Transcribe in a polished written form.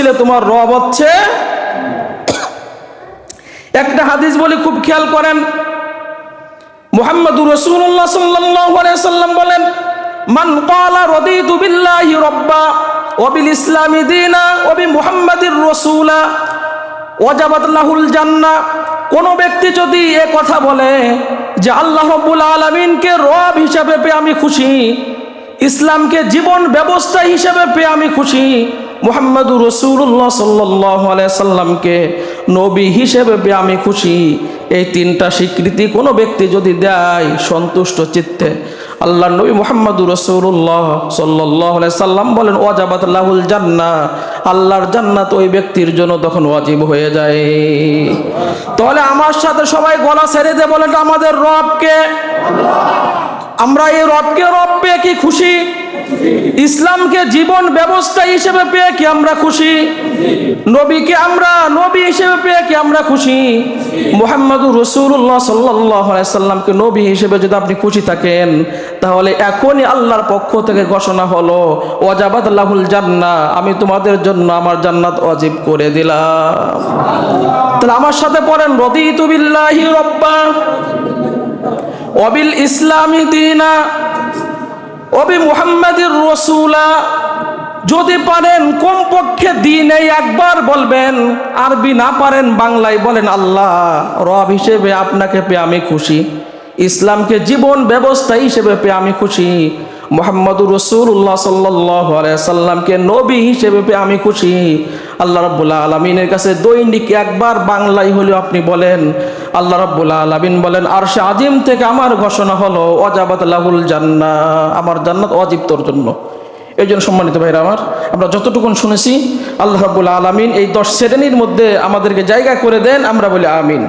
ছিলে, তোমার রব হচ্ছে। একটা হাদিস বলি, খুব খেয়াল করেন। মুহাম্মদুর রাসূলুল্লাহ সাল্লাল্লাহু আলাইহি সাল্লাম বলেন, মান ক্বালা রাদিতু বিল্লাহি রাব্বা ওয়া বিল ইসলামি দীনা ওয়া বি মুহাম্মাদির রাসূলা ওয়াজাবাত লাহুল জান্নাহ। কোন ব্যক্তি যদি এ কথা বলে যে আল্লাহ রাব্বুল আলামিনকে রব হিসাবে পেয়ে আমি খুশি, ইসলামকে জীবন ব্যবস্থা হিসেবে পেয়ে আমি খুশি, মুহাম্মদুর রাসূলুল্লাহ সাল্লাল্লাহু আলাইহি সাল্লামকে নবী হিসেবে পেয়ে আমি খুশি, এই তিনটা স্বীকৃতি কোনো ব্যক্তি যদি দেয় সন্তুষ্ট চিত্তে, আল্লাহর নবী মুহাম্মদুর রাসূলুল্লাহ সাল্লাল্লাহু আলাইহি সাল্লাম বলেন ওয়াজাবাত লাহুল জান্নাহ, আল্লাহর জান্নাত ওই ব্যক্তির জন্য তখন ওয়াজিব হয়ে যায়। তাহলে আমার সাথে সবাই গলা ছেড়ে দিয়ে বলেন আমাদের রবকে, আমরা এই রবকে রব পেয়ে কি খুশি? ইসলামকে জীবন ব্যবস্থা হিসেবে পেয়ে কি আমরা খুশি? নবীকে আমরা নবী হিসেবে পেয়ে কি আমরা খুশি? মুহাম্মদুর রাসূলুল্লাহ সাল্লাল্লাহু আলাইহি সাল্লামকে নবী হিসেবে যদি আপনি খুশি থাকেন, তাহলে এখনই আল্লাহর পক্ষ থেকে ঘোষণা হলো ওয়াজাবাত লাহুল জান্নাহ, আমি তোমাদের জন্য আমার জান্নাত ওয়াজিব করে দিলাম। তাহলে আমার সাথে পড়েন রাদিতু বিল্লাহি রাব্বা ওয়া বিল ইসলামি দীনা ওয়া বি মুহাম্মাদির রাসূলা। যদি পারেন কমপক্ষে দিনে একবার বলবেন, আরবি না পারেন বাংলায় বলেন আল্লাহ রব হিসেবে আপনাকে পেয়ে আমি খুশি, ইসলামকে জীবন ব্যবস্থা হিসেবে পেয়ে আমি খুশি, মুহাম্মদুর রাসূলুল্লাহ সাল্লাল্লাহু আলাইহি সাল্লামকে নবী হিসেবে পেয়ে আমি খুশি। আল্লাহ রাব্বুল আলামিনের কাছে দৈনিক একবার বাংলায় হলেও আপনি বলেন, আল্লাহ রাব্বুল আলামিন বলেন আরশে আজিম থেকে আমার ঘোষণা হলো ওয়াজাবাত লাহুল জান্নাহ, আমার জান্নাত ওয়াজিব তোর জন্য। এই জন্য সম্মানিত ভাইরা আমার, আমরা যতটুকুন শুনেছি আল্লাহ রাব্বুল আলামিন এই 10 শ্রেণীর মধ্যে আমাদেরকে জায়গা করে দেন, আমরা বলি আমিন।